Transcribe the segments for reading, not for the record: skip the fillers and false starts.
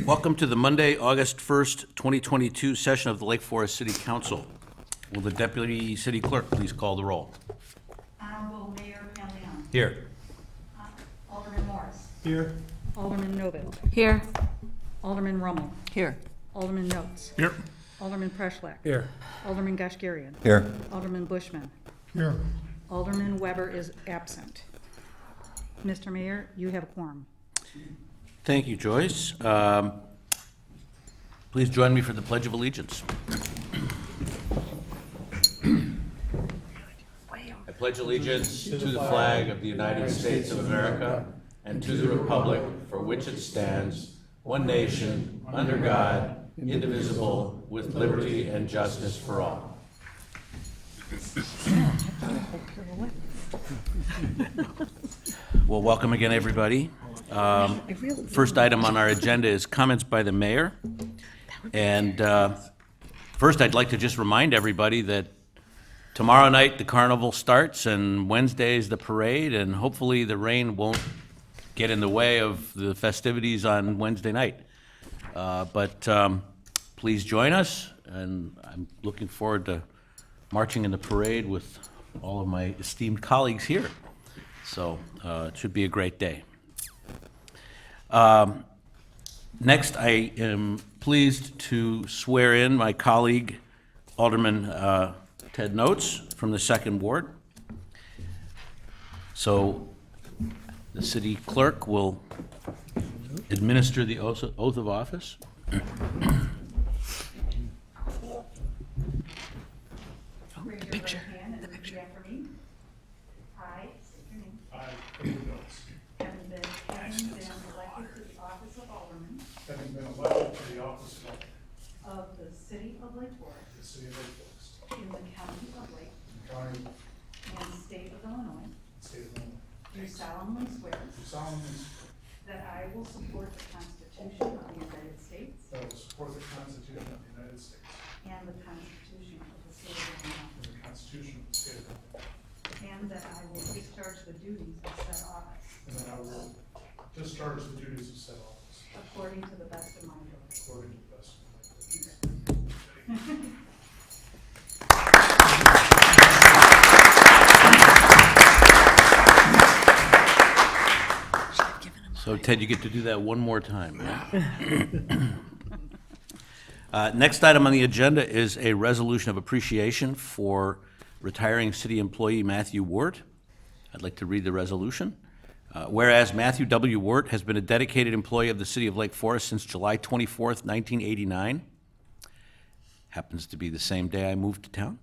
Welcome to the Monday, August 1st, 2022 session of the Lake Forest City Council. Will the Deputy City Clerk please call the roll? Honorable Mayor Pamliano. Here. Alderman Morris. Here. Alderman Novak. Here. Alderman Rummel. Here. Alderman Notes. Here. Alderman Preschlack. Here. Alderman Gashgarian. Here. Alderman Bushman. Here. Alderman Weber is absent. Mr. Mayor, you have a quorum. Thank you, Joyce. Please join me for the Pledge of Allegiance. I pledge allegiance to the flag of the United States of America and to the republic for which it stands, one nation, under God, indivisible, with liberty and justice for all. Well, welcome again, everybody. First item on our agenda is comments by the mayor. And first, I'd like to just remind everybody that tomorrow night the carnival starts and Wednesday is the parade, and hopefully the rain won't get in the way of the festivities on Wednesday night. But please join us, and I'm looking forward to marching in the parade with all of my esteemed colleagues here. So it should be a great day. Next, I am pleased to swear in my colleague, Alderman Ted Notes from the 2nd Ward. So the city clerk will administer the oath of office. Raise your picture, right hand and repeat after me. I, state your name, having been elected to the office of Alderman Having been elected to the office of the city of Lake Forest of the city of Lake Forest, in the county of Lake county, and state of Illinois, state of Illinois, do solemnly swear do solemnly swear that I will support the Constitution of the United States that I will support the Constitution of the United States and the Constitution of the state of Illinois, and the Constitution of the state of Illinois, and that I will discharge the duties of said office and that I will discharge the duties of said office according to the best of my ability. according to the best of my abilities. So Ted, you get to do that one more time. Next item on the agenda is a resolution of appreciation for retiring city employee Matthew Wirt. I'd like to read the resolution. Whereas Matthew W. Wirt has been a dedicated employee of the city of Lake Forest since July 24th, 1989. Happens to be the same day I moved to town.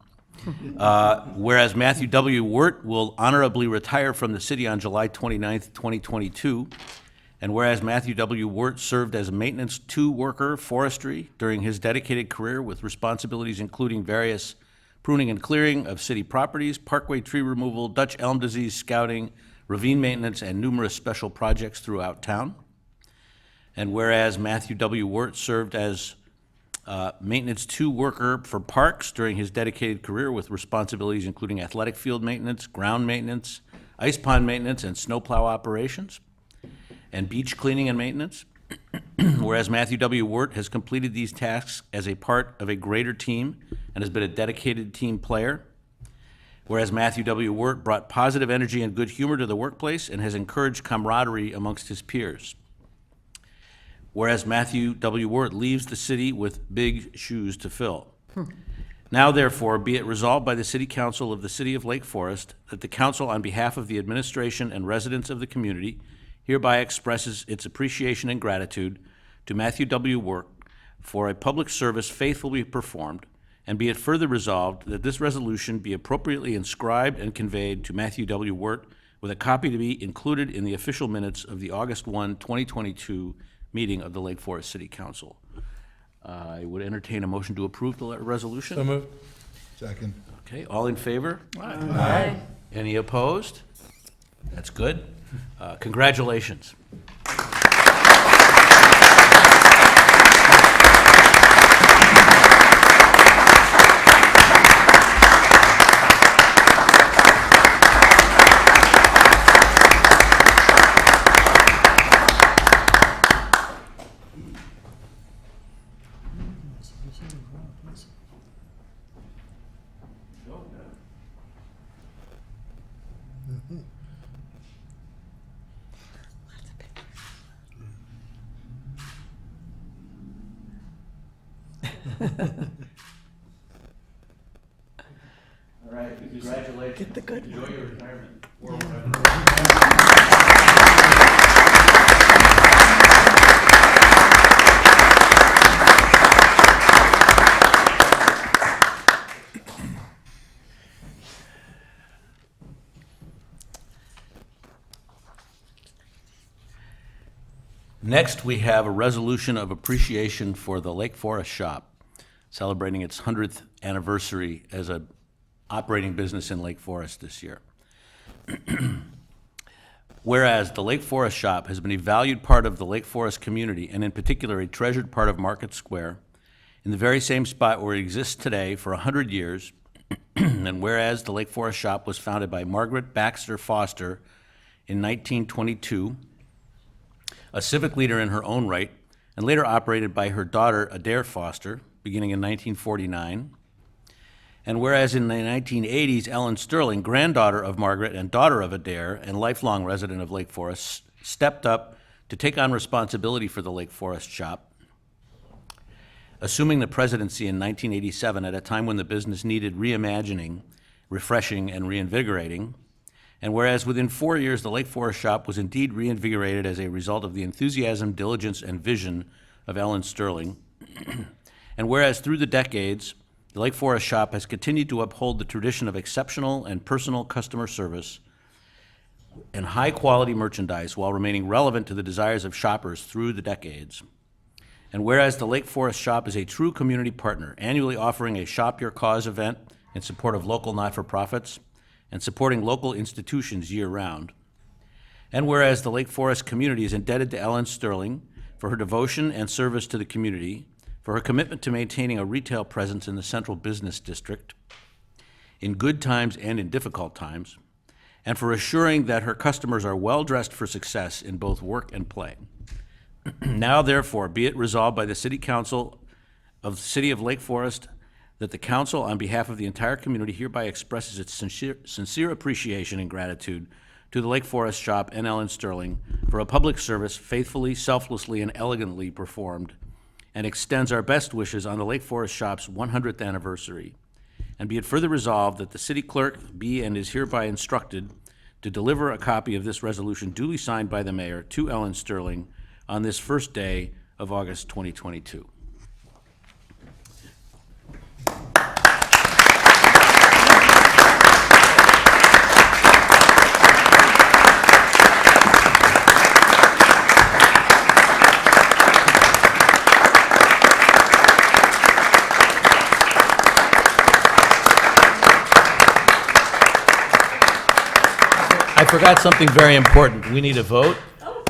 Whereas Matthew W. Wirt will honorably retire from the city on July 29th, 2022. And whereas Matthew W. Wirt served as a Maintenance 2 worker forestry during his dedicated career with responsibilities including various pruning and clearing of city properties, parkway tree removal, Dutch elm disease scouting, ravine maintenance, and numerous special projects throughout town. And whereas Matthew W. Wirt served as Maintenance 2 worker for parks during his dedicated career with responsibilities including athletic field maintenance, ground maintenance, ice pond maintenance, and snowplow operations, and beach cleaning and maintenance. Whereas Matthew W. Wirt has completed these tasks as a part of a greater team and has been a dedicated team player. Whereas Matthew W. Wirt brought positive energy and good humor to the workplace and has encouraged camaraderie amongst his peers. Whereas Matthew W. Wirt leaves the city with big shoes to fill. Now therefore be it resolved by the City Council of the City of Lake Forest that the council on behalf of the administration and residents of the community hereby expresses its appreciation and gratitude to Matthew W. Wirt for a public service faithfully performed, and be it further resolved that this resolution be appropriately inscribed and conveyed to Matthew W. Wirt with a copy to be included in the official minutes of the August 1, 2022 meeting of the Lake Forest City Council. I would entertain a motion to approve the resolution. So moved. Second. Okay, all in favor? Aye. Any opposed? That's good. Congratulations. All right, congratulations. Get the good Enjoy one. your retirement. Next, we have a resolution of appreciation for the Lake Forest Shop, celebrating its 100th anniversary as a operating business in Lake Forest this year. Whereas the Lake Forest Shop has been a valued part of the Lake Forest community, and in particular a treasured part of Market Square, in the very same spot where it exists today for 100 years, and whereas the Lake Forest Shop was founded by Margaret Baxter Foster in 1922, a civic leader in her own right, and later operated by her daughter Adair Foster, beginning in 1949. And whereas in the 1980s, Ellen Sterling, granddaughter of Margaret and daughter of Adair, and lifelong resident of Lake Forest, stepped up to take on responsibility for the Lake Forest Shop, assuming the presidency in 1987 at a time when the business needed reimagining, refreshing, and reinvigorating. And whereas within 4 years, the Lake Forest Shop was indeed reinvigorated as a result of the enthusiasm, diligence, and vision of Ellen Sterling. And whereas through the decades, the Lake Forest Shop has continued to uphold the tradition of exceptional and personal customer service and high-quality merchandise while remaining relevant to the desires of shoppers through the decades. And whereas the Lake Forest Shop is a true community partner, annually offering a Shop Your Cause event in support of local not-for-profits, and supporting local institutions year-round. And whereas the Lake Forest community is indebted to Ellen Sterling for her devotion and service to the community, for her commitment to maintaining a retail presence in the central business district, in good times and in difficult times, and for assuring that her customers are well-dressed for success in both work and play. Now, therefore, be it resolved by the City Council of the City of Lake Forest that the council, on behalf of the entire community, hereby expresses its sincere appreciation and gratitude to the Lake Forest Shop and Ellen Sterling for a public service faithfully, selflessly, and elegantly performed, and extends our best wishes on the Lake Forest Shop's 100th anniversary. And be it further resolved that the city clerk be and is hereby instructed to deliver a copy of this resolution duly signed by the mayor to Ellen Sterling on this first day of August 2022. I forgot something very important. We need a vote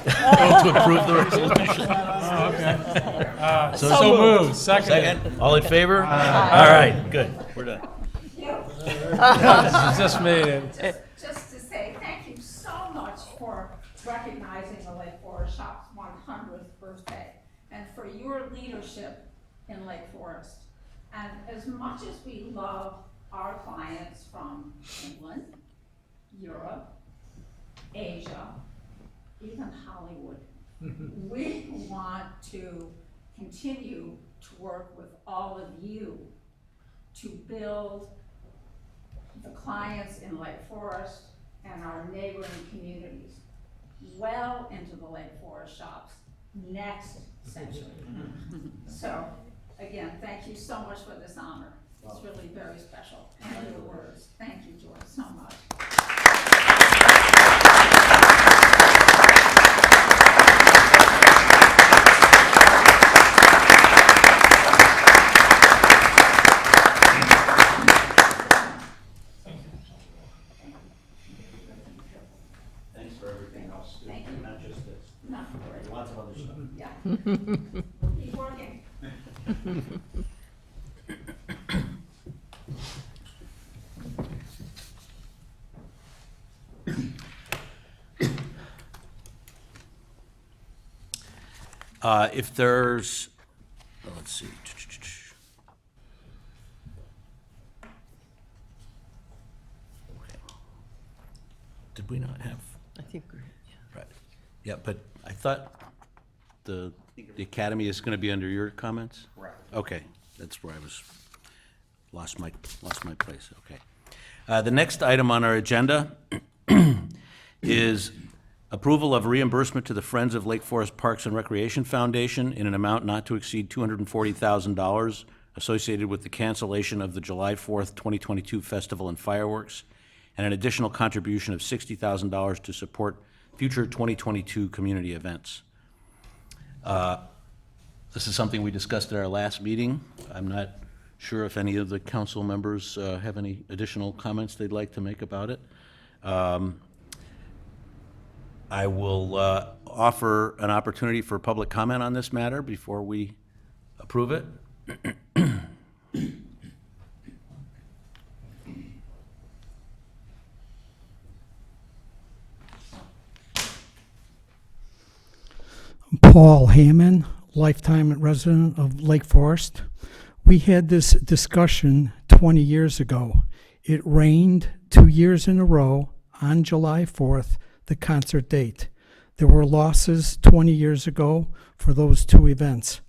to approve the resolution. So moved, second. Second, all in favor? All right, good, we're done. Just made it. Just to say thank you so much for recognizing the Lake Forest Shop's 100th birthday and for your leadership in Lake Forest. And as much as we love our clients from England, Europe, Asia, even Hollywood, we want to continue to work with all of you to build the clients in Lake Forest and our neighboring communities well into the Lake Forest Shop's next century. So, again, thank you so much for this honor. It's really very special. And your words. Thank you, George, so much. Thanks for everything else, too. Thank you. Not just this. Not worried. Lots of other stuff. Yeah. We'll keep working. If there's, let's see. we not have? I think we're, Right. Yeah, but I thought the academy is going to be under your comments? Right. Okay, that's where I was, lost my place, okay. The next item on our agenda is approval of reimbursement to the Friends of Lake Forest Parks and Recreation Foundation in an amount not to exceed $240,000 associated with the cancellation of the July 4th, 2022 festival and fireworks, and an additional contribution of $60,000 to support future 2022 community events. This is something we discussed at our last meeting. I'm not sure if any of the council members have any additional comments they'd like to make about it. I will offer an opportunity for public comment on this matter before we approve it. Paul Hammond, lifetime resident of Lake Forest. We had this discussion 20 years ago. It rained 2 years in a row on July 4th, the concert date. There were losses 20 years ago for those two events.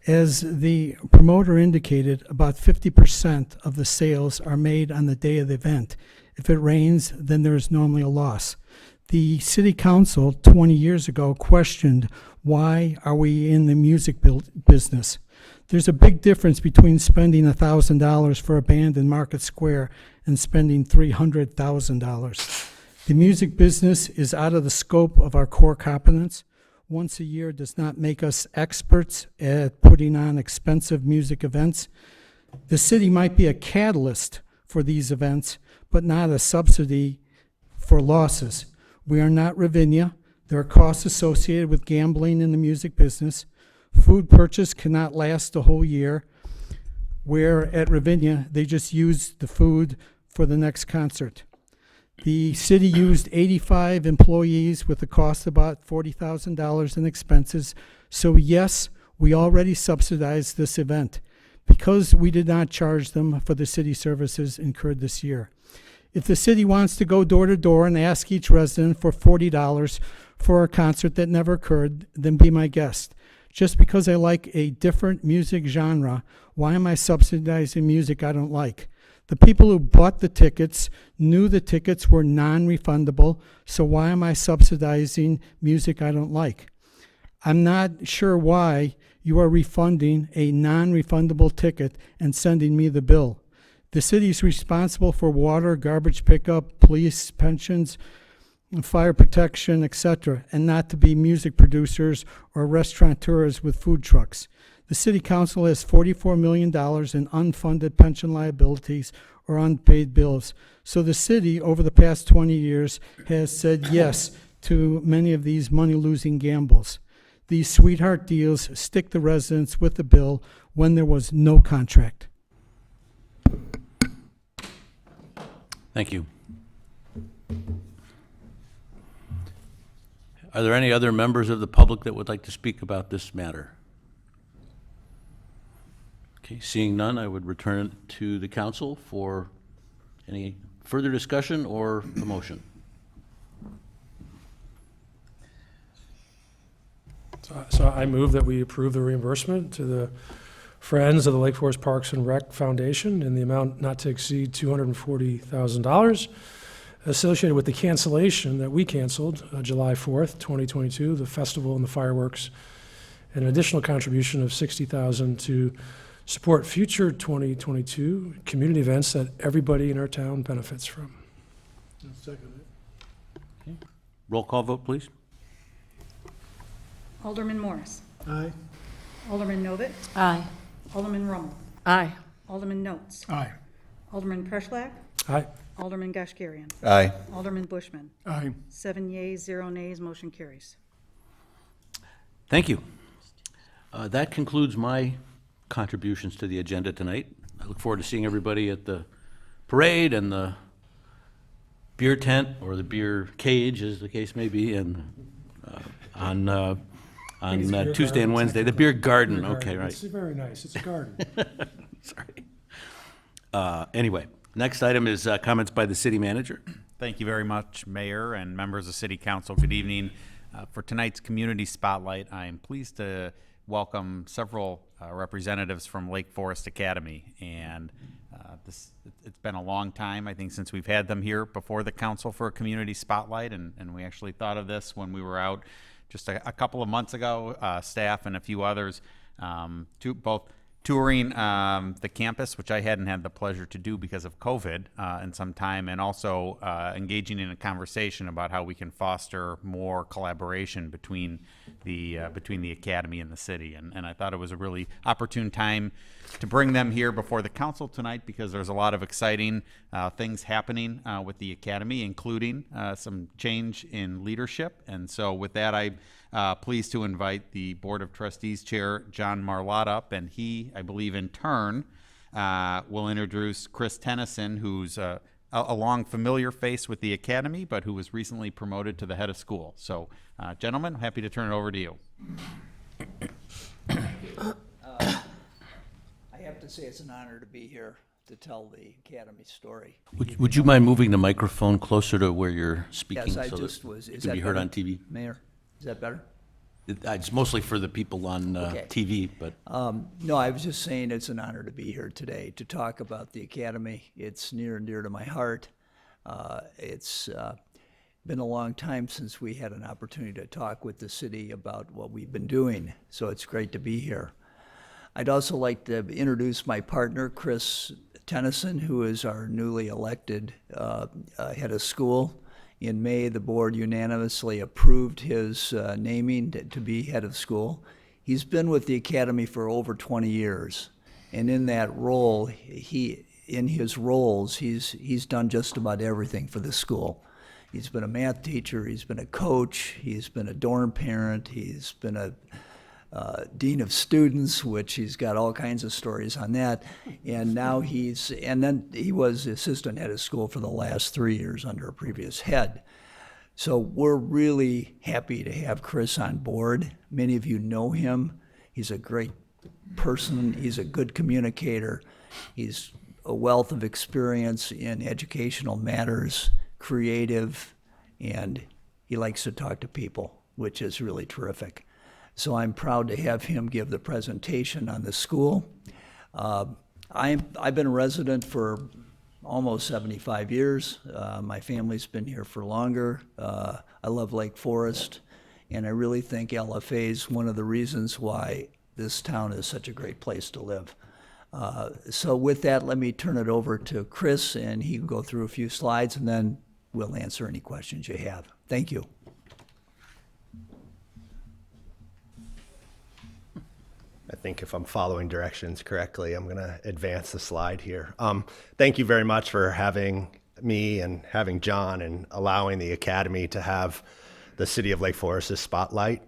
As the promoter indicated, about 50% of the sales are made on the day of the event. If it rains, then there is normally a loss. The city council 20 years ago questioned, why are we in the music business? There's a big difference between spending $1,000 for a band in Market Square and spending $300,000. The music business is out of the scope of our core competence. Once a year does not make us experts at putting on expensive music events. The city might be a catalyst for these events, but not a subsidy for losses. We are not Ravinia. There are costs associated with gambling in the music business. Food purchase cannot last the whole year, where at Ravinia, they just use the food for the next concert. The city used 85 employees with a cost of about $40,000 in expenses. So yes, we already subsidized this event because we did not charge them for the city services incurred this year. If the city wants to go door to door and ask each resident for $40 for a concert that never occurred, then be my guest. Just because I like a different music genre, why am I subsidizing music I don't like? The people who bought the tickets knew the tickets were non-refundable, so why am I subsidizing music I don't like? I'm not sure why you are refunding a non-refundable ticket and sending me the bill. The city is responsible for water, garbage pickup, police, pensions, fire protection, etc., and not to be music producers or restaurateurs with food trucks. The city council has $44 million in unfunded pension liabilities or unpaid bills. So the city, over the past 20 years, has said yes to many of these money-losing gambles. These sweetheart deals stick the residents with the bill when there was no contract. Thank you. Are there any other members of the public that would like to speak about this matter? Okay, seeing none, I would return it to the council for any further discussion or a motion. So I move that we approve the reimbursement to the Friends of the Lake Forest Parks and Rec Foundation in the amount not to exceed $240,000 associated with the cancellation that we canceled July 4th, 2022, the festival and the fireworks, and an additional contribution of $60,000 to support future 2022 community events that everybody in our town benefits from. I'll second it. Roll call vote, please. Alderman Morris. Aye. Alderman Novit. aye. Alderman Rummel. Aye. Alderman Notes. Aye. Alderman Preschlack. Aye. Alderman Gashgarian. Aye. Alderman Bushman. Aye. 7 yeas, 0 nays, motion carries. Thank you. That concludes my contributions to the agenda tonight. I look forward to seeing everybody at the parade and the beer tent, or the beer cage, as the case may be, and on beer Tuesday and garden. Wednesday. The beer garden, Beer okay, garden. right. It's very nice. It's a garden. Sorry. Anyway, next item is comments by the city manager. Thank you very much, Mayor and members of City Council. Good evening. For tonight's Community Spotlight, I am pleased to welcome several representatives from Lake Forest Academy. And it's been a long time, I think, since we've had them here before the council for a Community Spotlight. And we actually thought of this when we were out just a couple of months ago, staff and a few others, both touring the campus, which I hadn't had the pleasure to do because of COVID in some time, and also engaging in a conversation about how we can foster more collaboration between the academy and the city. And I thought it was a really opportune time to bring them here before the council tonight, because there's a lot of exciting things happening with the academy, including some change in leadership. And so with that, I'm pleased to invite the Board of Trustees Chair, John Marlotte, up, and he, I believe in turn, will introduce Chris Tennyson, who's a long familiar face with the academy, but who was recently promoted to the head of school. So, gentlemen, happy to turn it over to you. I have to say it's an honor to be here to tell the Academy story. Would you mind moving the microphone closer to where you're speaking? Yes, I so just that was. it Is can that be heard better? on TV? Mayor, is that better? It's mostly for the people on Okay. TV, but No, I was just saying it's an honor to be here today to talk about the Academy. It's near and dear to my heart. It's been a long time since we had an opportunity to talk with the city about what we've been doing, so it's great to be here. I'd also like to introduce my partner, Chris Tennyson, who is our newly elected head of school. In May, the board unanimously approved his naming to be head of school. He's been with the academy for over 20 years, and in that role, in his roles, he's done just about everything for the school. He's been a math teacher, he's been a coach, he's been a dorm parent, he's been a dean of students, which he's got all kinds of stories on that. And now then he was assistant head of school for the last 3 years under a previous head. So we're really happy to have Chris on board. Many of you know him. He's a great person. He's a good communicator. He's a wealth of experience in educational matters, creative, and he likes to talk to people, which is really terrific. So I'm proud to have him give the presentation on the school. I've been a resident for almost 75 years. My family's been here for longer. I love Lake Forest, and I really think LFA is one of the reasons why this town is such a great place to live. So with that, let me turn it over to Chris, and he can go through a few slides, and then we'll answer any questions you have. Thank you. I think if I'm following directions correctly, I'm going to advance the slide here. Thank you very much for having me and having John and allowing the Academy to have the City of Lake Forest's spotlight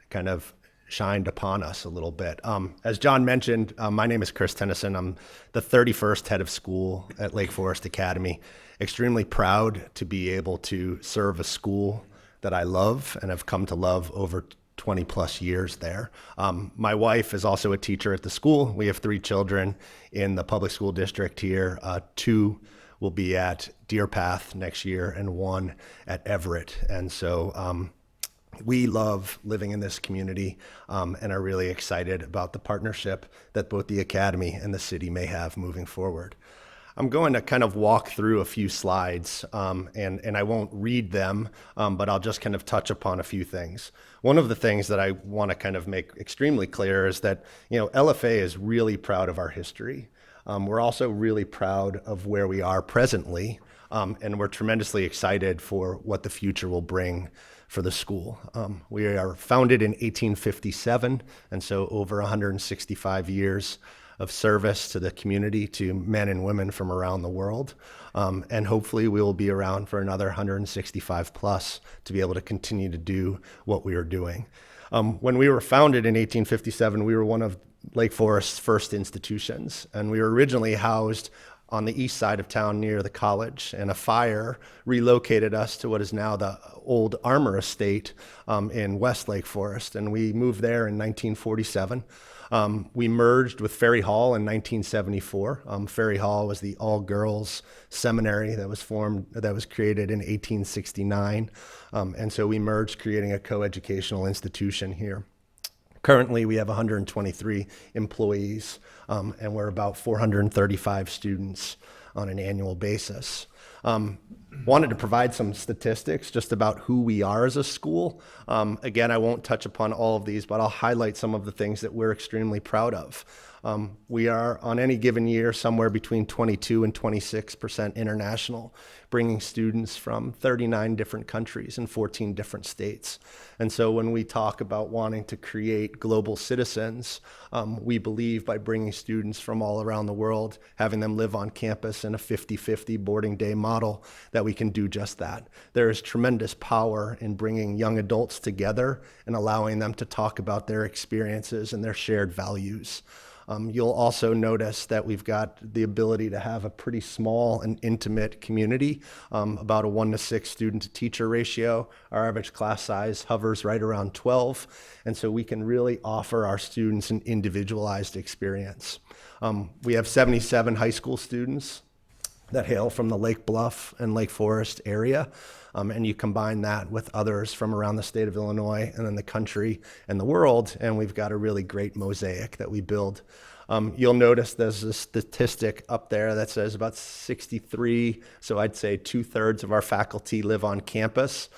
kind of shined upon us a little bit. As John mentioned, my name is Chris Tennyson. I'm the 31st head of school at Lake Forest Academy. Extremely proud to be able to serve a school that I love and have come to love over 20 plus years there. My wife is also a teacher at the school. We have 3 children in the public school district here. 2 will be at Deer Path next year and 1 at Everett. And so we love living in this community and are really excited about the partnership that both the Academy and the city may have moving forward. I'm going to kind of walk through a few slides, and I won't read them, but I'll just kind of touch upon a few things. One of the things that I want to kind of make extremely clear is that, LFA is really proud of our history. We're also really proud of where we are presently, and we're tremendously excited for what the future will bring for the school. We are founded in 1857, and so over 165 years of service to the community, to men and women from around the world. And hopefully we will be around for another 165 plus to be able to continue to do what we are doing. When we were founded in 1857, we were one of Lake Forest's first institutions, and we were originally housed on the east side of town near the college, and a fire relocated us to what is now the old Armour Estate in West Lake Forest, and we moved there in 1947. We merged with Ferry Hall in 1974. Ferry Hall was the all-girls seminary that was created in 1869, and so we merged, creating a coeducational institution here. Currently, we have 123 employees, and we're about 435 students on an annual basis. Wanted to provide some statistics just about who we are as a school. Again, I won't touch upon all of these, but I'll highlight some of the things that we're extremely proud of. We are, on any given year, somewhere between 22 and 26% international, bringing students from 39 different countries and 14 different states. And so when we talk about wanting to create global citizens, we believe by bringing students from all around the world, having them live on campus in a 50-50 boarding day model, that we can do just that. There is tremendous power in bringing young adults together and allowing them to talk about their experiences and their shared values. You'll also notice that we've got the ability to have a pretty small and intimate community, about a 1-to-6 student-to-teacher ratio. Our average class size hovers right around 12, and so we can really offer our students an individualized experience. We have 77 high school students that hail from the Lake Bluff and Lake Forest area. And you combine that with others from around the state of Illinois and then the country and the world, and we've got a really great mosaic that we build. You'll notice there's a statistic up there that says about 63, so I'd say 2/3 of our faculty live on campus.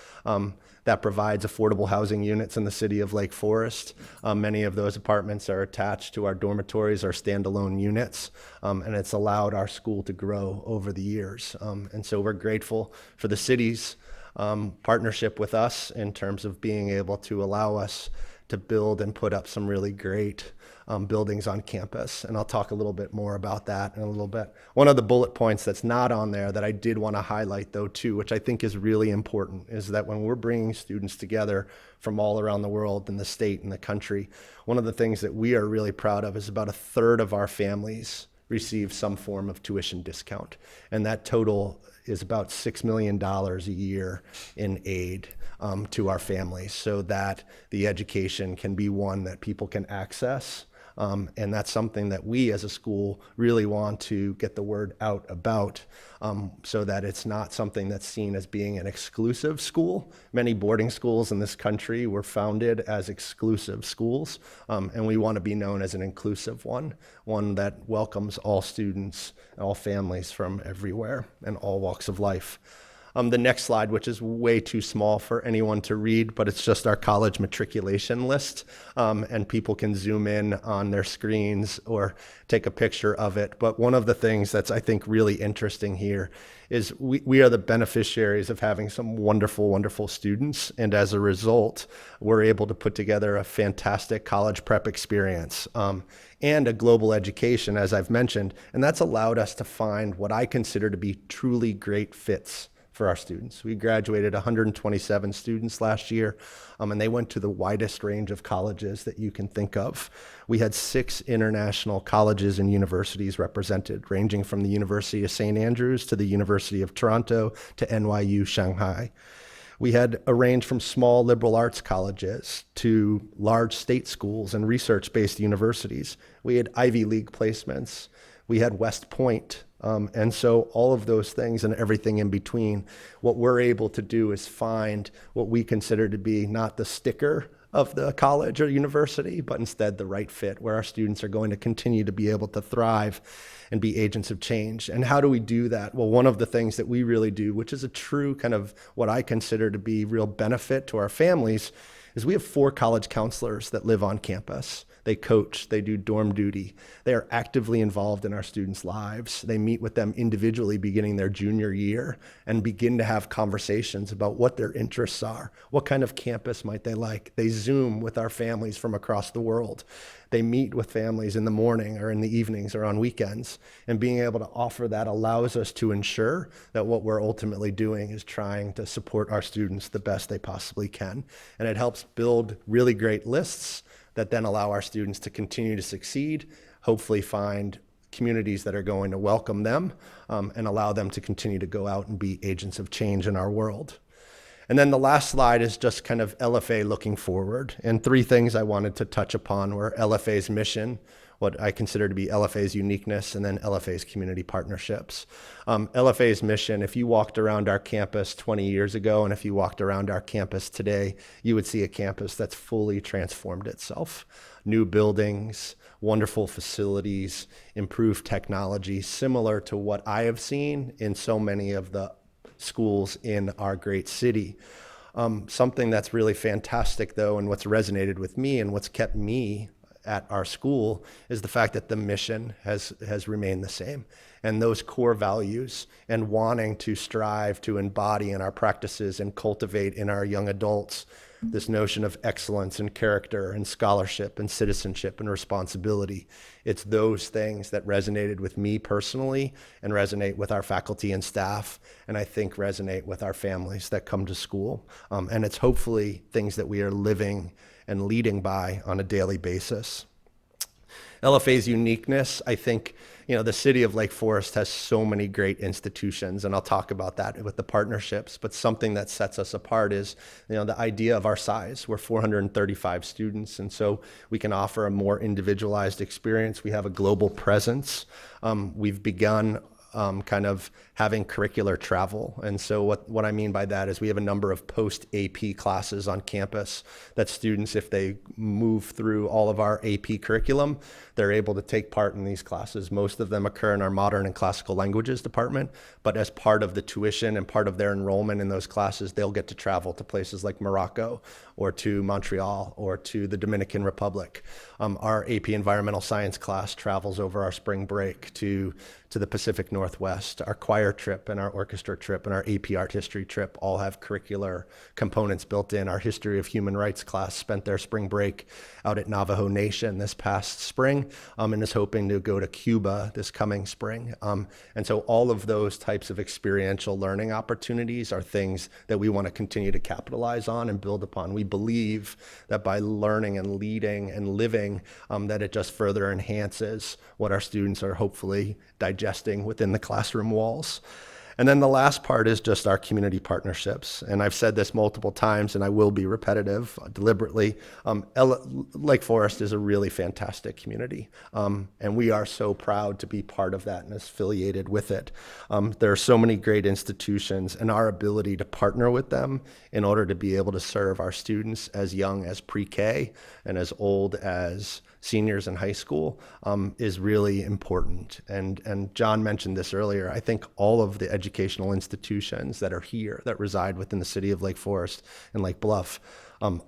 That provides affordable housing units in the city of Lake Forest. Many of those apartments are attached to our dormitories, our standalone units, and it's allowed our school to grow over the years. And so we're grateful for the city's partnership with us in terms of being able to allow us to build and put up some really great buildings on campus. And I'll talk a little bit more about that in a little bit. One of the bullet points that's not on there that I did want to highlight though too, which I think is really important, is that when we're bringing students together from all around the world and the state and the country, one of the things that we are really proud of is about 1/3 of our families receive some form of tuition discount. And that total is about $6 million a year in aid to our families, so that the education can be one that people can access. And that's something that we as a school really want to get the word out about, so that it's not something that's seen as being an exclusive school. Many boarding schools in this country were founded as exclusive schools, and we want to be known as an inclusive one that welcomes all students, all families from everywhere and all walks of life. The next slide, which is way too small for anyone to read, but it's just our college matriculation list, and people can zoom in on their screens or take a picture of it. But one of the things that's, I think, really interesting here is we are the beneficiaries of having some wonderful, wonderful students, and as a result, we're able to put together a fantastic college prep experience and a global education, as I've mentioned, and that's allowed us to find what I consider to be truly great fits for our students. We graduated 127 students last year, and they went to the widest range of colleges that you can think of. We had 6 international colleges and universities represented, ranging from the University of St. Andrews to the University of Toronto to NYU Shanghai. We had a range from small liberal arts colleges to large state schools and research-based universities. We had Ivy League placements. We had West Point. And so all of those things and everything in between, what we're able to do is find what we consider to be not the sticker of the college or university, but instead the right fit, where our students are going to continue to be able to thrive and be agents of change. And how do we do that? Well, one of the things that we really do, which is a true kind of what I consider to be real benefit to our families, is we have 4 college counselors that live on campus. They coach, they do dorm duty. They are actively involved in our students' lives. They meet with them individually beginning their junior year and begin to have conversations about what their interests are. What kind of campus might they like? They Zoom with our families from across the world. They meet with families in the morning or in the evenings or on weekends. And being able to offer that allows us to ensure that what we're ultimately doing is trying to support our students the best they possibly can. And it helps build really great lists that then allow our students to continue to succeed, hopefully find communities that are going to welcome them and allow them to continue to go out and be agents of change in our world. And then the last slide is just kind of LFA looking forward. And 3 things I wanted to touch upon were LFA's mission, what I consider to be LFA's uniqueness, and then LFA's community partnerships. LFA's mission, if you walked around our campus 20 years ago and if you walked around our campus today, you would see a campus that's fully transformed itself. New buildings, wonderful facilities, improved technology, similar to what I have seen in so many of the schools in our great city. Something that's really fantastic, though, and what's resonated with me and what's kept me at our school is the fact that the mission has remained the same. And those core values and wanting to strive to embody in our practices and cultivate in our young adults this notion of excellence and character and scholarship and citizenship and responsibility. It's those things that resonated with me personally and resonate with our faculty and staff, and I think resonate with our families that come to school. And it's hopefully things that we are living and leading by on a daily basis. LFA's uniqueness, I think, the city of Lake Forest has so many great institutions, and I'll talk about that with the partnerships, but something that sets us apart is, the idea of our size. We're 435 students, and so we can offer a more individualized experience. We have a global presence. We've begun kind of having curricular travel. And so what I mean by that is we have a number of post-AP classes on campus that students, if they move through all of our AP curriculum, they're able to take part in these classes. Most of them occur in our modern and classical languages department, but as part of the tuition and part of their enrollment in those classes, they'll get to travel to places like Morocco or to Montreal or to the Dominican Republic. Our AP Environmental Science class travels over our spring break to the Pacific Northwest. Our choir trip and our orchestra trip and our AP Art History trip all have curricular components built in. Our History of Human Rights class spent their spring break out at Navajo Nation this past spring and is hoping to go to Cuba this coming spring. And so all of those types of experiential learning opportunities are things that we want to continue to capitalize on and build upon. We believe that by learning and leading and living, that it just further enhances what our students are hopefully digesting within the classroom walls. And then the last part is just our community partnerships. And I've said this multiple times, and I will be repetitive deliberately. Lake Forest is a really fantastic community. And we are so proud to be part of that and affiliated with it. There are so many great institutions, and our ability to partner with them in order to be able to serve our students as young as pre-K and as old as seniors in high school is really important. And John mentioned this earlier. I think all of the educational institutions that are here, that reside within the city of Lake Forest and Lake Bluff,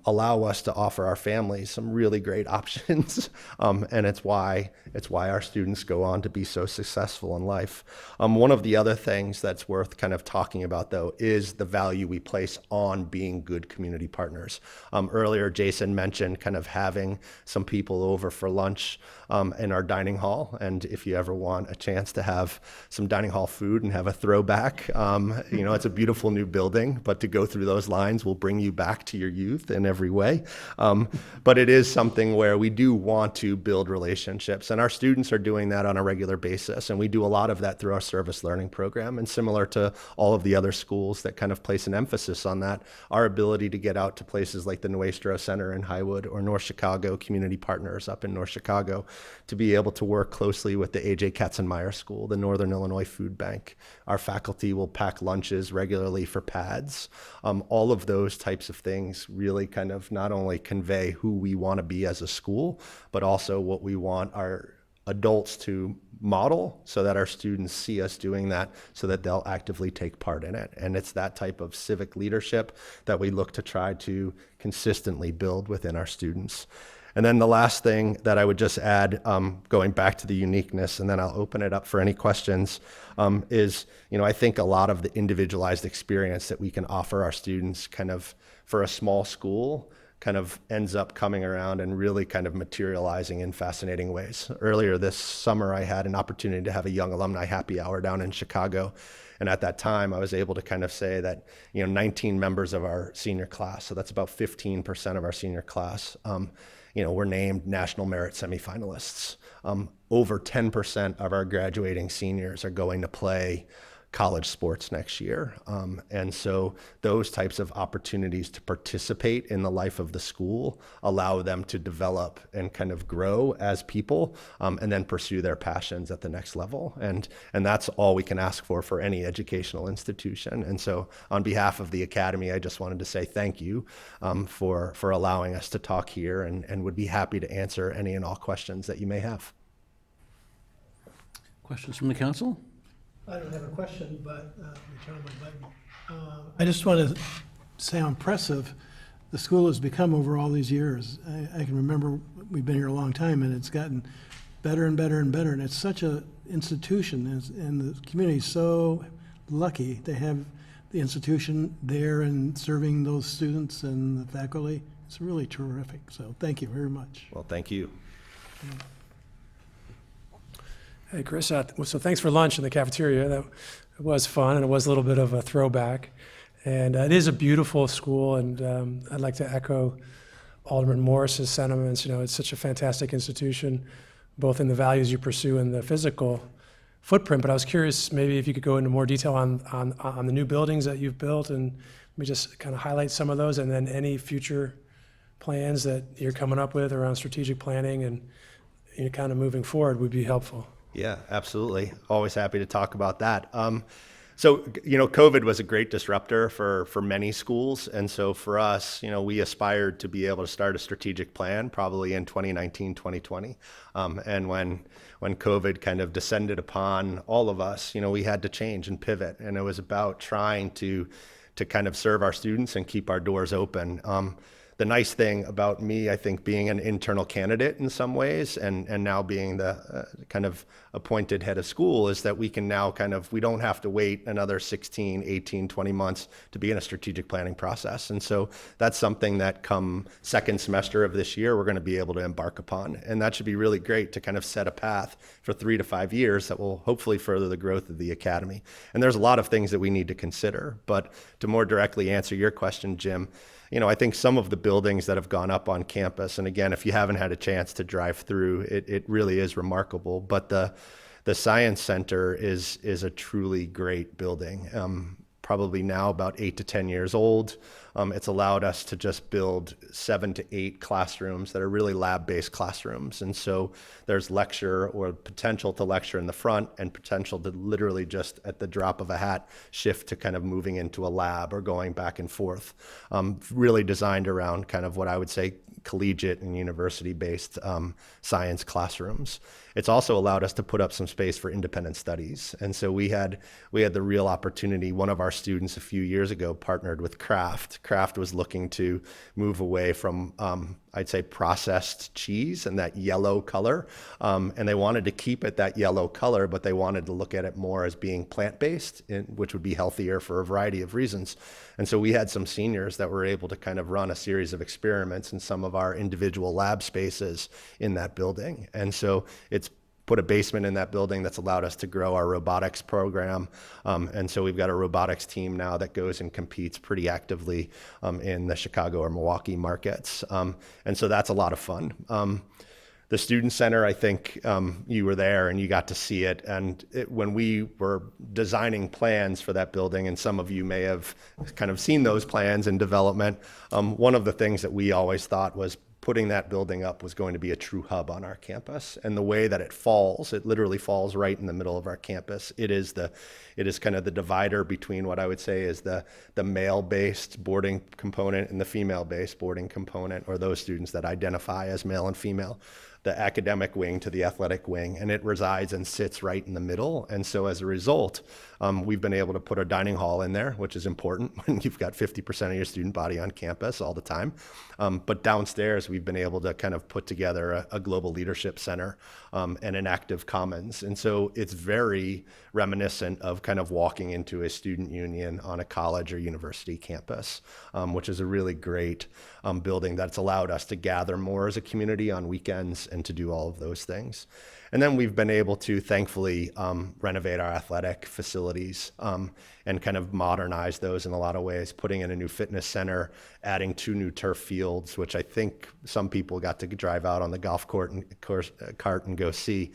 allow us to offer our families some really great options. And it's why our students go on to be so successful in life. One of the other things that's worth kind of talking about, though, is the value we place on being good community partners. Earlier, Jason mentioned kind of having some people over for lunch in our dining hall. And if you ever want a chance to have some dining hall food and have a throwback, it's a beautiful new building, but to go through those lines will bring you back to your youth in every way. But it is something where we do want to build relationships, and our students are doing that on a regular basis. And we do a lot of that through our service learning program. And similar to all of the other schools that kind of place an emphasis on that, our ability to get out to places like the Nuestro Center in Highwood or North Chicago Community Partners up in North Chicago, to be able to work closely with the A.J. Katzenmeyer School, the Northern Illinois Food Bank. Our faculty will pack lunches regularly for PADS. All of those types of things really kind of not only convey who we want to be as a school, but also what we want our adults to model so that our students see us doing that so that they'll actively take part in it. And it's that type of civic leadership that we look to try to consistently build within our students. And then the last thing that I would just add, going back to the uniqueness, and then I'll open it up for any questions, is, I think a lot of the individualized experience that we can offer our students kind of for a small school kind of ends up coming around and really kind of materializing in fascinating ways. Earlier this summer, I had an opportunity to have a young alumni happy hour down in Chicago. And at that time, I was able to kind of say that, 19 members of our senior class, so that's about 15% of our senior class, were named National Merit semifinalists. Over 10% of our graduating seniors are going to play college sports next year. And so those types of opportunities to participate in the life of the school allow them to develop and kind of grow as people, and then pursue their passions at the next level. And that's all we can ask for any educational institution. And so on behalf of the Academy, I just wanted to say thank you for allowing us to talk here, and would be happy to answer any and all questions that you may have. Questions from the council? I don't have a question, but John would like me. I just want to say how impressive the school has become over all these years. I can remember we've been here a long time, and it's gotten better and better and better. And it's such an institution, and the community is so lucky to have the institution there and serving those students and the faculty. It's really terrific. So thank you very much. Well, thank you. Hey, Chris, so thanks for lunch in the cafeteria. That was fun, and it was a little bit of a throwback. And it is a beautiful school, and I'd like to echo Alderman Morris's sentiments. It's such a fantastic institution, both in the values you pursue and the physical footprint. But I was curious, maybe if you could go into more detail on the new buildings that you've built, and maybe just kind of highlight some of those, and then any future plans that you're coming up with around strategic planning and kind of moving forward would be helpful. Yeah, absolutely. Always happy to talk about that. So, COVID was a great disruptor for many schools. And so for us, we aspired to be able to start a strategic plan probably in 2019, 2020. And when COVID kind of descended upon all of us, we had to change and pivot. And it was about trying to kind of serve our students and keep our doors open. The nice thing about me, I think, being an internal candidate in some ways, and now being the kind of appointed head of school, is that we can now we don't have to wait another 16, 18, 20 months to be in a strategic planning process. And so that's something that come second semester of this year, we're going to be able to embark upon. And that should be really great to kind of set a path for 3 to 5 years that will hopefully further the growth of the Academy. And there's a lot of things that we need to consider. But to more directly answer your question, Jim, I think some of the buildings that have gone up on campus, and again, if you haven't had a chance to drive through, it really is remarkable. But the Science Center is a truly great building. Probably now about 8 to 10 years old. It's allowed us to just build 7 to 8 classrooms that are really lab-based classrooms. And so there's lecture or potential to lecture in the front, and potential to literally just at the drop of a hat shift to kind of moving into a lab or going back and forth. Really designed around kind of what I would say collegiate and university-based science classrooms. It's also allowed us to put up some space for independent studies. And so we had the real opportunity. One of our students a few years ago partnered with Kraft. Kraft was looking to move away from, I'd say, processed cheese and that yellow color. And they wanted to keep it that yellow color, but they wanted to look at it more as being plant-based, which would be healthier for a variety of reasons. And so we had some seniors that were able to kind of run a series of experiments in some of our individual lab spaces in that building. And so it's put a basement in that building that's allowed us to grow our robotics program. And so we've got a robotics team now that goes and competes pretty actively in the Chicago or Milwaukee markets. And so that's a lot of fun. The Student Center, I think you were there and you got to see it. And when we were designing plans for that building, and some of you may have kind of seen those plans in development, one of the things that we always thought was putting that building up was going to be a true hub on our campus. And the way that it literally falls right in the middle of our campus. It is kind of the divider between what I would say is the male-based boarding component and the female-based boarding component, or those students that identify as male and female, the academic wing to the athletic wing, and it resides and sits right in the middle. And so as a result, we've been able to put a dining hall in there, which is important when you've got 50% of your student body on campus all the time. But downstairs, we've been able to kind of put together a global leadership center and an active commons. And so it's very reminiscent of kind of walking into a student union on a college or university campus, which is a really great building that's allowed us to gather more as a community on weekends and to do all of those things. And then we've been able to thankfully renovate our athletic facilities and kind of modernize those in a lot of ways, putting in a new fitness center, adding 2 new turf fields, which I think some people got to drive out on the golf cart and go see.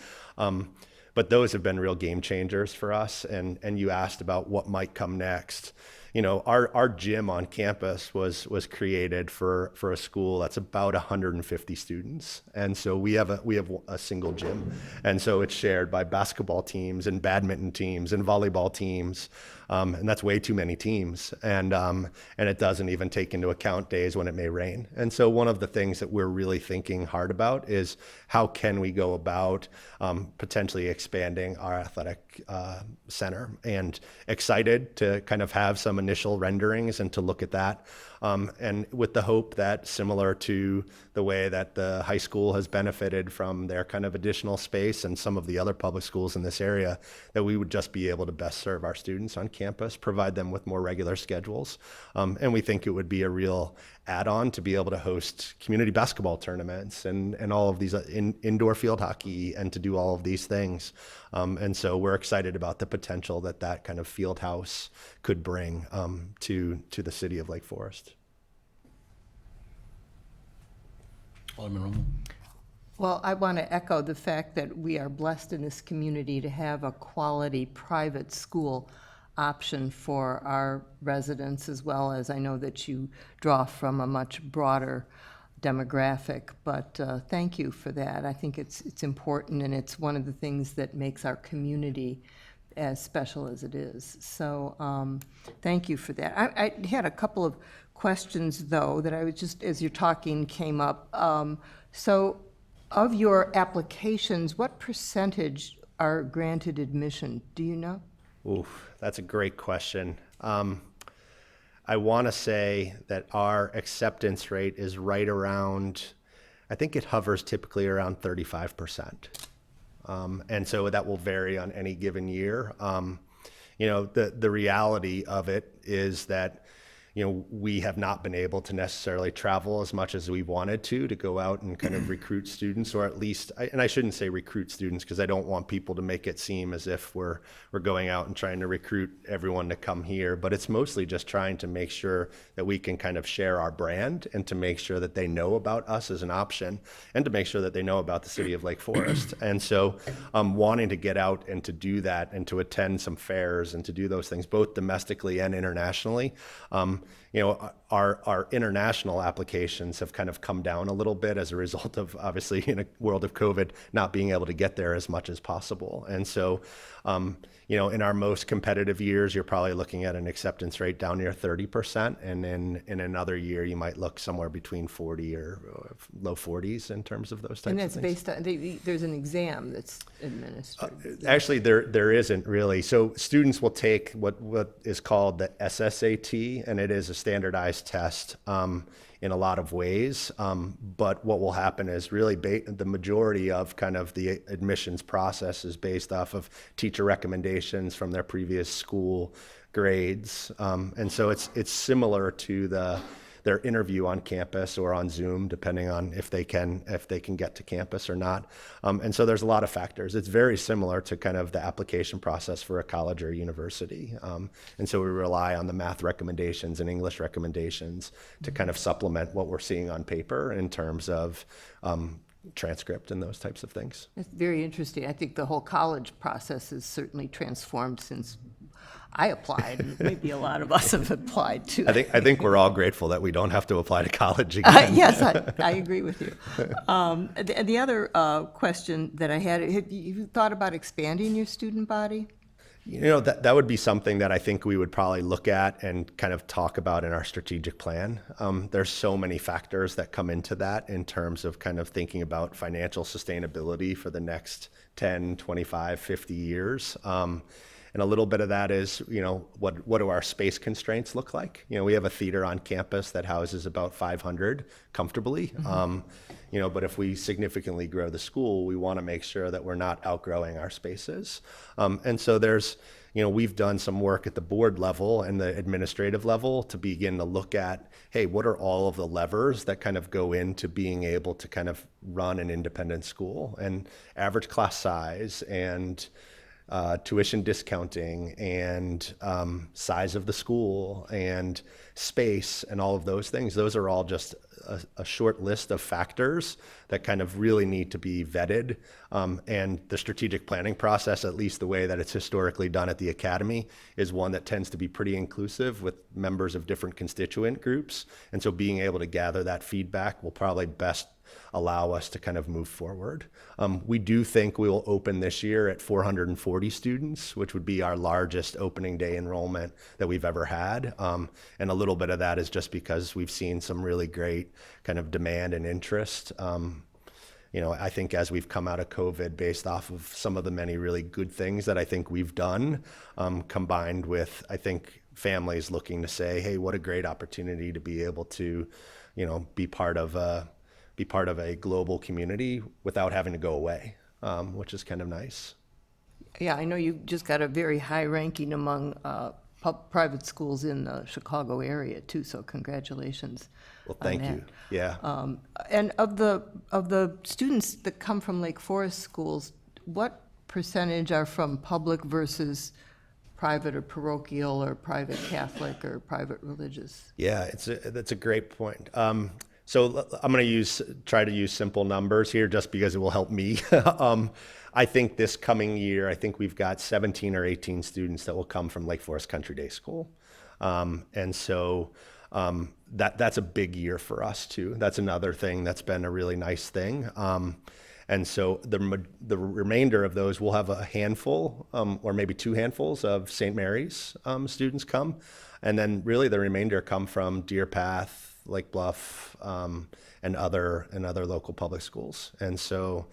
But those have been real game changers for us. And you asked about what might come next. You know, our gym on campus was created for a school that's about 150 students, and so we have a single gym, and so it's shared by basketball teams and badminton teams and volleyball teams, and that's way too many teams, and it doesn't even take into account days when it may rain. And so one of the things that we're really thinking hard about is how can we go about potentially expanding our athletic center, and excited to kind of have some initial renderings and to look at that. And with the hope that, similar to the way that the high school has benefited from their kind of additional space and some of the other public schools in this area, that we would just be able to best serve our students on campus, provide them with more regular schedules. And we think it would be a real add-on to be able to host community basketball tournaments and all of these indoor field hockey, and to do all of these things. And so we're excited about the potential that kind of field house could bring to the city of Lake Forest. Alderman Romo. Well, I want to echo the fact that we are blessed in this community to have a quality private school option for our residents, as well as I know that you draw from a much broader demographic, but thank you for that. I think it's important, and it's one of the things that makes our community as special as it is. So thank you for that. I had a couple of questions, though, that I was just, as you're talking, came up. So of your applications, what percentage are granted admission? Do you know? Oof, that's a great question. I want to say that our acceptance rate is right around, I think it hovers typically around 35%. And so that will vary on any given year. You know, the reality of it is that, you know, we have not been able to necessarily travel as much as we wanted to go out and kind of recruit students, or at least, and I shouldn't say recruit students, because I don't want people to make it seem as if we're going out and trying to recruit everyone to come here, but it's mostly just trying to make sure that we can kind of share our brand, and to make sure that they know about us as an option, and to make sure that they know about the city of Lake Forest. And so wanting to get out and to do that, and to attend some fairs and to do those things, both domestically and internationally. You know, our international applications have kind of come down a little bit as a result of, obviously, in a world of COVID, not being able to get there as much as possible. And so, you know, in our most competitive years, you're probably looking at an acceptance rate down near 30%. And then in another year, you might look somewhere between 40 or low 40s in terms of those types of things. And that's based on, there's an exam that's administered. Actually, there isn't really. So students will take what is called the SSAT, and it is a standardized test in a lot of ways. But what will happen is really the majority of kind of the admissions process is based off of teacher recommendations from their previous school grades. And so it's similar to their interview on campus or on Zoom, depending on if they can get to campus or not. And so there's a lot of factors. It's very similar to kind of the application process for a college or university. And so we rely on the math recommendations and English recommendations to kind of supplement what we're seeing on paper in terms of transcript and those types of things. That's very interesting. I think the whole college process has certainly transformed since I applied, and maybe a lot of us have applied too. I think we're all grateful that we don't have to apply to college again. Yes, I agree with you. The other question that I had, have you thought about expanding your student body? You know, that would be something that I think we would probably look at and kind of talk about in our strategic plan. There's so many factors that come into that in terms of kind of thinking about financial sustainability for the next 10, 25, 50 years. And a little bit of that is, what do our space constraints look like? We have a theater on campus that houses about 500 comfortably. But if we significantly grow the school, we want to make sure that we're not outgrowing our spaces. And so we've done some work at the board level and the administrative level to begin to look at, hey, what are all of the levers that kind of go into being able to kind of run an independent school? And average class size and tuition discounting and size of the school and space and all of those things. Those are all just a short list of factors that kind of really need to be vetted. And the strategic planning process, at least the way that it's historically done at the academy, is one that tends to be pretty inclusive with members of different constituent groups. And so being able to gather that feedback will probably best allow us to kind of move forward. We do think we will open this year at 440 students, which would be our largest opening day enrollment that we've ever had. And a little bit of that is just because we've seen some really great kind of demand and interest. I think as we've come out of COVID, based off of some of the many really good things that I think we've done, combined with, I think, families looking to say, hey, what a great opportunity to be able to, be part of a global community without having to go away, which is kind of nice. Yeah, I know you just got a very high ranking among private schools in the Chicago area too, so congratulations. Well, thank on that. you. Yeah. And of the students that come from Lake Forest schools, what percentage are from public versus private or parochial or private Catholic or private religious? Yeah, that's a great point. So I'm going to try to use simple numbers here just because it will help me. I think this coming year, I think we've got 17 or 18 students that will come from Lake Forest Country Day School. And so that's a big year for us too. That's another thing that's been a really nice thing. And so the remainder of those, we'll have a handful or maybe two handfuls of St. Mary's students come. And then really the remainder come from Deer Path, Lake Bluff, and other local public schools. And so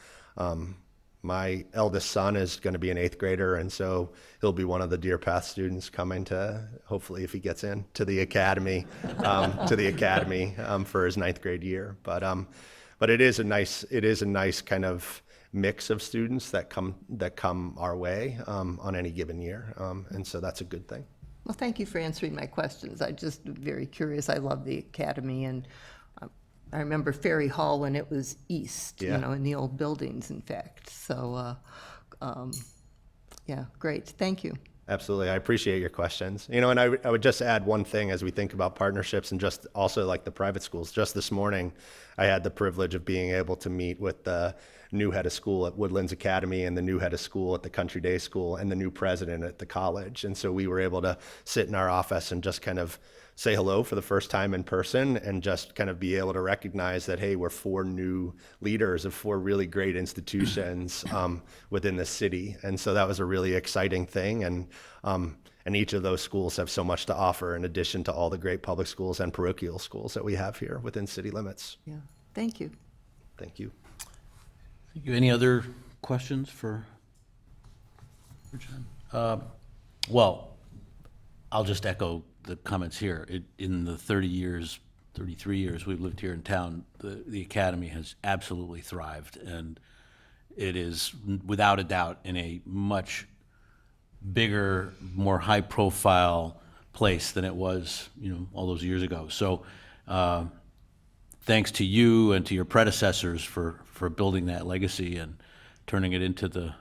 my eldest son is going to be an 8th grader, and so he'll be one of the Deer Path students coming to, hopefully if he gets in, to the academy, for his 9th grade year. But it is a nice kind of mix of students that come our way on any given year, and so that's a good thing. Well, thank you for answering my questions. I'm just very curious. I love the academy, and I remember Ferry Hall when it was east, Yeah. in the old buildings, in fact. So, yeah, great. Thank you. Absolutely. I appreciate your questions. And I would just add one thing as we think about partnerships and just also like the private schools. Just this morning, I had the privilege of being able to meet with the new head of school at Woodlands Academy and the new head of school at the Country Day School and the new president at the college. And so we were able to sit in our office and just kind of say hello for the first time in person and just kind of be able to recognize that, hey, we're 4 new leaders of 4 really great institutions within the city. And so that was a really exciting thing. And each of those schools have so much to offer in addition to all the great public schools and parochial schools that we have here within city limits. Yeah, thank you. Thank you. Thank you. Any other questions for John? Well, I'll just echo the comments here. In the 33 years we've lived here in town, the academy has absolutely thrived, and it is without a doubt in a much bigger, more high-profile place than it was, all those years ago. So, thanks to you and to your predecessors for building that legacy and turning it into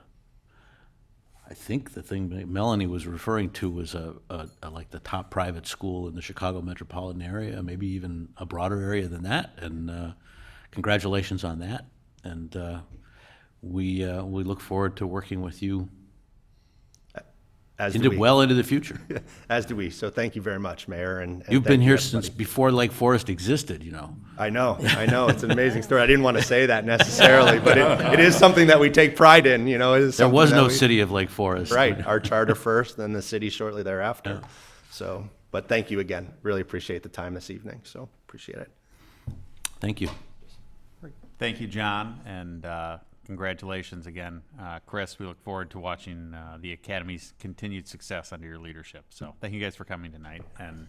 I think the thing that Melanie was referring to was like the top private school in the Chicago metropolitan area, maybe even a broader area than that. And congratulations on that. And we look forward to working with you well into the future. As do we. So thank you very much, Mayor. And you've thank been you, here everybody. since before Lake Forest existed, I know. It's an amazing story. I didn't want to say that necessarily, but it is something that we take pride in. It is There was something no that city of Lake Forest. Right. Our charter first, then the city shortly thereafter. So, but thank you again. Really appreciate the time this evening. So appreciate it. Thank you. Thank you, John, and congratulations again, Chris. We look forward to watching the Academy's continued success under your leadership. So thank you guys for coming tonight. And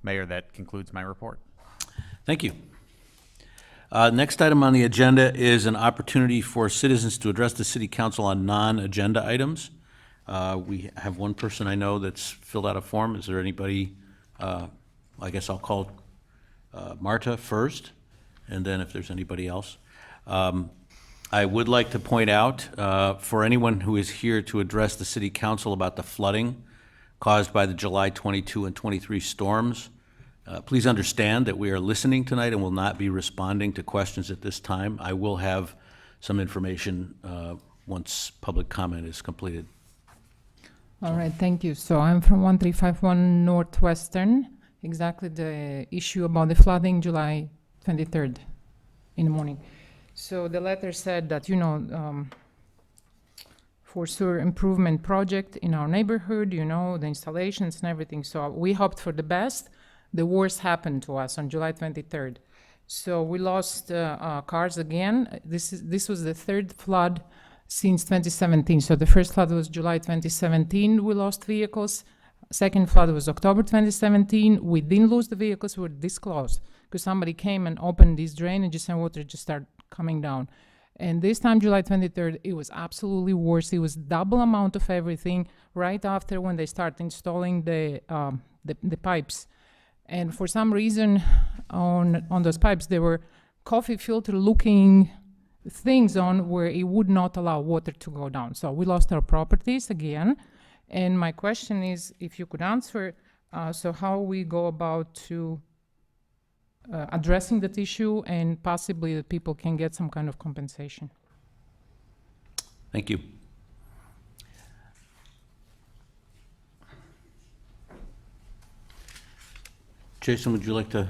Mayor, that concludes my report. Thank you. Next item on the agenda is an opportunity for citizens to address the city council on non-agenda items. We have one person I know that's filled out a form. Is there anybody, I guess I'll call Marta first, and then if there's anybody else. I would like to point out, for anyone who is here to address the city council about the flooding caused by the July 22 and 23 storms, please understand that we are listening tonight and will not be responding to questions at this time. I will have some information once public comment is completed. All right, thank you. So I'm from 1351 Northwestern, exactly the issue about the flooding July 23rd in the morning. So the letter said that, for sewer improvement project in our neighborhood, the installations and everything. So we hoped for the best. The worst happened to us on July 23rd. So we lost cars again. This was the third flood since 2017. So the first flood was July 2017. We lost vehicles. Second flood was October 2017. We didn't lose the vehicles. We were this close because somebody came and opened these drainages and water just started coming down. And this time, July 23rd, it was absolutely worse. It was double amount of everything right after when they start installing the pipes. And for some reason, on those pipes, there were coffee filter-looking things on where it would not allow water to go down. So we lost our properties again. And my question is, if you could answer, so how we go about to addressing that issue and possibly that people can get some kind of compensation. Thank you. Jason, would you like to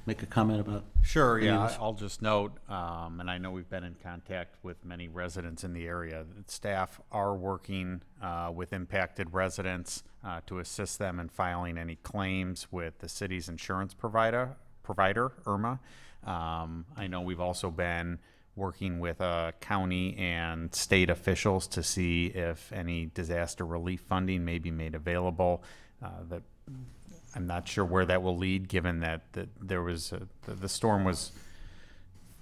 make a comment about? Sure, any of yeah, this? I'll just note, and I know we've been in contact with many residents in the area, that staff are working with impacted residents to assist them in filing any claims with the city's insurance provider, IRMA. I know we've also been working with county and state officials to see if any disaster relief funding may be made available. That I'm not sure where that will lead, given that there was the storm was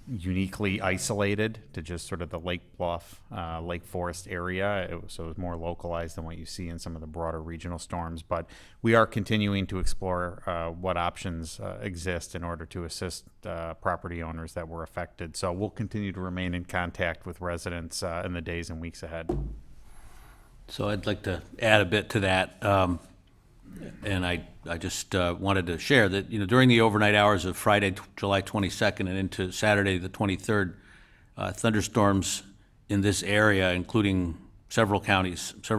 uniquely isolated to just sort of the Lake Bluff, Lake Forest area. So it was more localized than what you see in some of the broader regional storms. But we are continuing to explore what options exist in order to assist property owners that were affected. So we'll continue to remain in contact with residents in the days and weeks ahead. So I'd like to add a bit to that. And I just wanted to share that, during the overnight hours of Friday, July 22nd and into Saturday, the 23rd, thunderstorms in this area, including several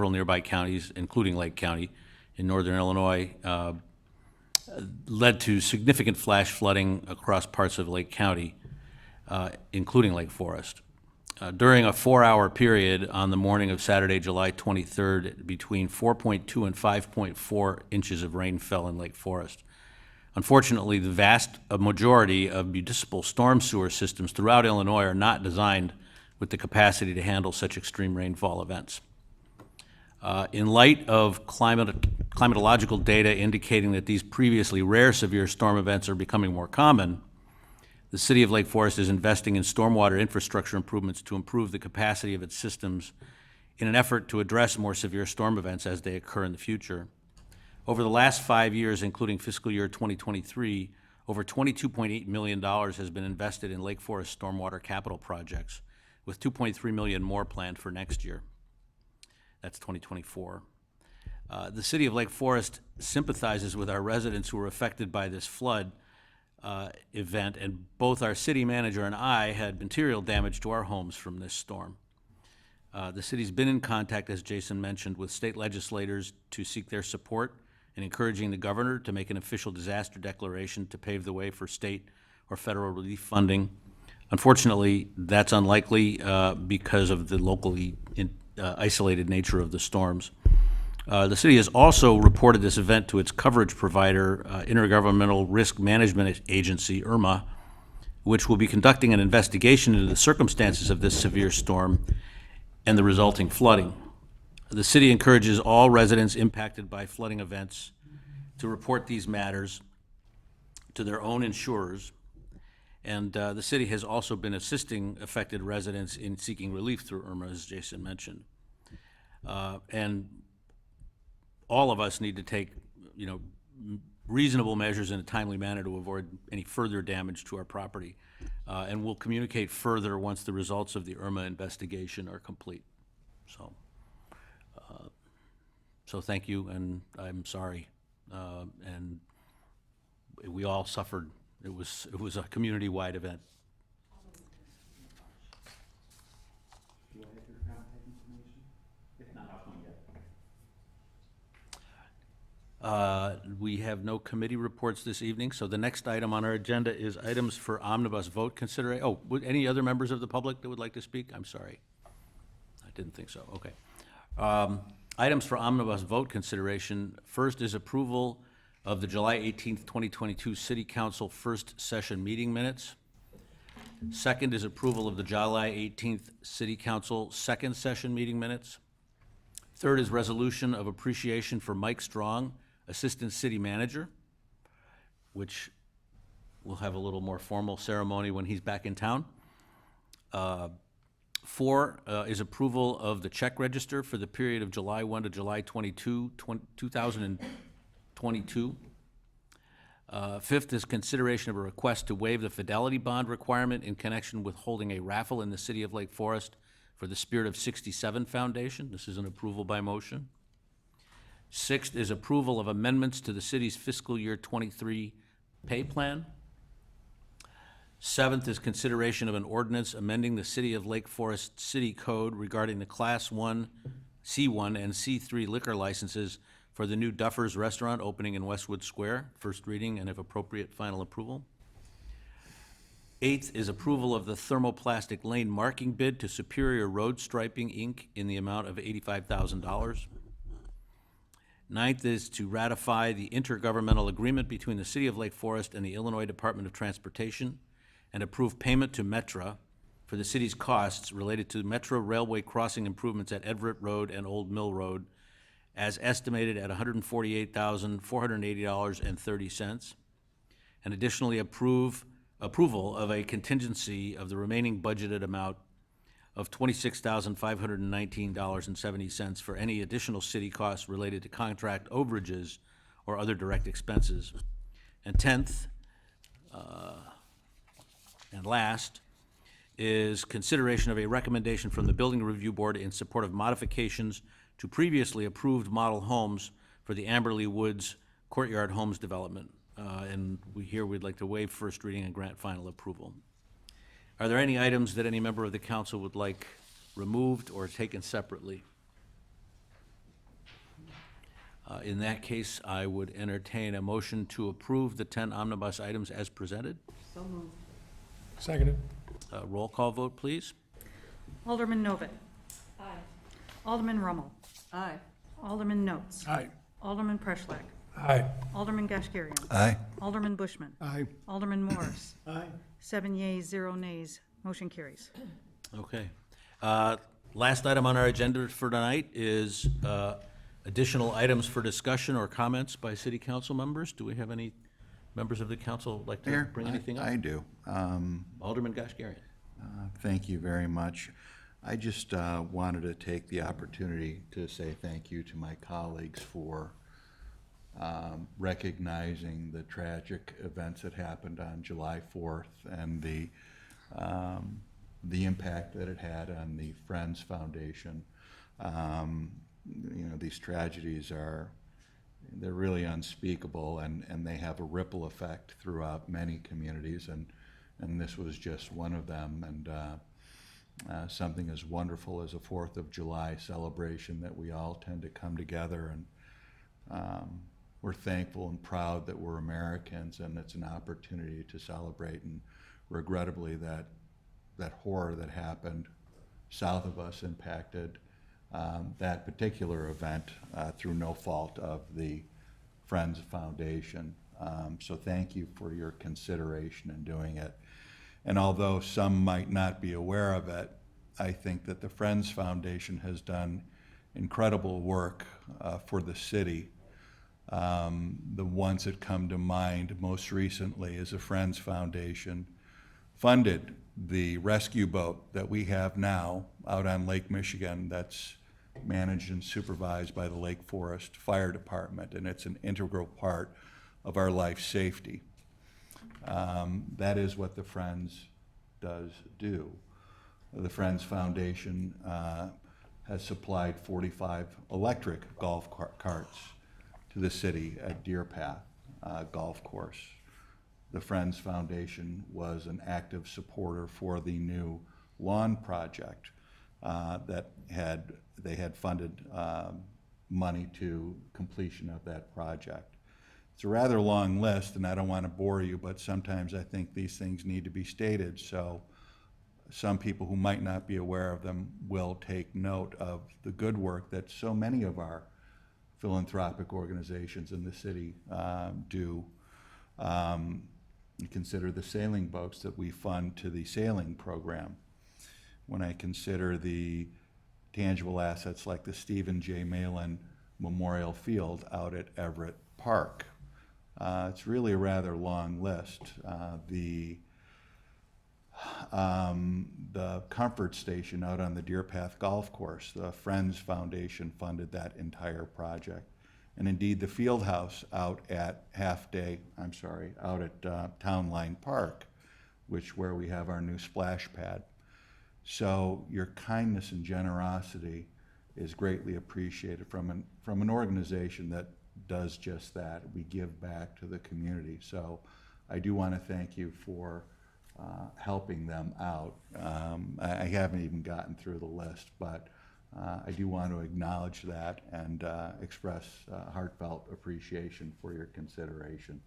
nearby counties, including Lake County in northern Illinois, led to significant flash flooding across parts of Lake County, including Lake Forest. During a 4-hour period on the morning of Saturday, July 23rd, between 4.2 and 5.4 inches of rain fell in Lake Forest. Unfortunately, the vast majority of municipal storm sewer systems throughout Illinois are not designed with the capacity to handle such extreme rainfall events. In light of climatological data indicating that these previously rare severe storm events are becoming more common, the City of Lake Forest is investing in stormwater infrastructure improvements to improve the capacity of its systems in an effort to address more severe storm events as they occur in the future. Over the last 5 years, including fiscal year 2023, over $22.8 million has been invested in Lake Forest stormwater capital projects, with $2.3 million more planned for next year. That's 2024. The City of Lake Forest sympathizes with our residents who were affected by this flood event, and both our city manager and I had material damage to our homes from this storm. The city's been in contact, as Jason mentioned, with state legislators to seek their support and encouraging the governor to make an official disaster declaration to pave the way for state or federal relief funding. Unfortunately, that's unlikely because of the locally isolated nature of the storms. The city has also reported this event to its coverage provider, Intergovernmental Risk Management Agency, IRMA, which will be conducting an investigation into the circumstances of this severe storm and the resulting flooding. The city encourages all residents impacted by flooding events to report these matters to their own insurers, and the city has also been assisting affected residents in seeking relief through Irma, as Jason mentioned. And all of us need to take, reasonable measures in a timely manner to avoid any further damage to our property. And we'll communicate further once the results of the Irma investigation are complete. So thank you, and I'm sorry. And we all suffered. It was a community-wide event. We have no committee reports this evening, so the next item on our agenda is items for omnibus vote consideration. Oh, any other members of the public that would like to speak? I'm sorry. I didn't think so. Okay. Items for omnibus vote consideration. First is approval of the July 18th, 2022 City Council first session meeting minutes. Second is approval of the July 18th City Council second session meeting minutes. Third is resolution of appreciation for Mike Strong, Assistant City Manager, which we'll have a little more formal ceremony when he's back in town. Four is approval of the check register for the period of July 1 to July 22, 2022. Fifth is consideration of a request to waive the fidelity bond requirement in connection with holding a raffle in the city of Lake Forest for the Spirit of 67 Foundation. This is an approval by motion. Sixth is approval of amendments to the city's fiscal year 23 pay plan. Seventh is consideration of an ordinance amending the City of Lake Forest City Code regarding the Class 1, C1, and C3 liquor licenses for the new Duffers Restaurant opening in Westwood Square. First reading and, if appropriate, final approval. Eighth is approval of the thermoplastic lane marking bid to Superior Road Striping, Inc. in the amount of $85,000. Ninth is to ratify the intergovernmental agreement between the City of Lake Forest and the Illinois Department of Transportation and approve payment to Metra for the city's costs related to Metro railway crossing improvements at Everett Road and Old Mill Road as estimated at $148,480.30. And additionally approval of a contingency of the remaining budgeted amount of $26,519.70 for any additional city costs related to contract overages or other direct expenses. And 10th, and last, is consideration of a recommendation from the Building Review Board in support of modifications to previously approved model homes for the Amberley Woods Courtyard Homes development. And we'd like to waive first reading and grant final approval. Are there any items that any member of the council would like removed or taken separately? In that case, I would entertain a motion to approve the 10 omnibus items as presented. So moved. Seconded. Roll call vote, please. Alderman Novit. Aye. Alderman Rummel. Aye. Alderman Notes. Aye. Alderman Preschlack. Aye. Alderman Gashgarian. Aye. Alderman Bushman. Aye. Alderman Morris. Aye. 7 yeas, 0 nays. Motion carries. Okay. Last item on our agenda for tonight is additional items for discussion or comments by city council members. Do we have any members of the council like to Mayor, bring anything up? I do. Alderman Gashgarian. Thank you very much. I just wanted to take the opportunity to say thank you to my colleagues for recognizing the tragic events that happened on July 4th and the impact that it had on the Friends Foundation. These tragedies they're really unspeakable, and they have a ripple effect throughout many communities, and this was just one of them. And something as wonderful as a 4th of July celebration that we all tend to come together, and we're thankful and proud that we're Americans, and it's an opportunity to celebrate. And regrettably, that horror that happened south of us impacted that particular event through no fault of the Friends Foundation. So thank you for your consideration in doing it. And although some might not be aware of it, I think that the Friends Foundation has done incredible work for the city. The ones that come to mind most recently is the Friends Foundation funded the rescue boat that we have now out on Lake Michigan that's managed and supervised by the Lake Forest Fire Department, and it's an integral part of our life safety. That is what the Friends does do. The Friends Foundation has supplied 45 electric golf carts to the city at Deer Path Golf Course. The Friends Foundation was an active supporter for the new lawn project that they had funded money to completion of that project. It's a rather long list, and I don't want to bore you, but sometimes I think these things need to be stated, so some people who might not be aware of them will take note of the good work that so many of our philanthropic organizations in the city do. You consider the sailing boats that we fund to the sailing program. When I consider the tangible assets like the Stephen J. Malin Memorial Field out at Everett Park, it's really a rather long list. The Comfort Station out on the Deer Path Golf Course, the Friends Foundation funded that entire project. And indeed, the field house out at out at Town Line Park, where we have our new splash pad. So your kindness and generosity is greatly appreciated from an organization that does just that. We give back to the community. So I do want to thank you for helping them out. I haven't even gotten through the list, but I do want to acknowledge that and express heartfelt appreciation for your consideration.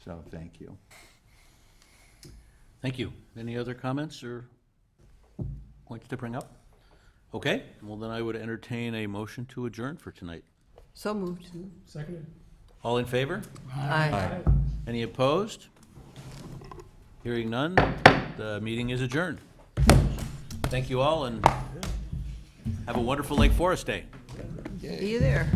So thank you. Thank you. Any other comments or points to bring up? Okay, well then I would entertain a motion to adjourn for tonight. So moved. Seconded. All in favor? Aye. Any opposed? Hearing none, the meeting is adjourned. Thank you all and have a wonderful Lake Forest Day. See you there.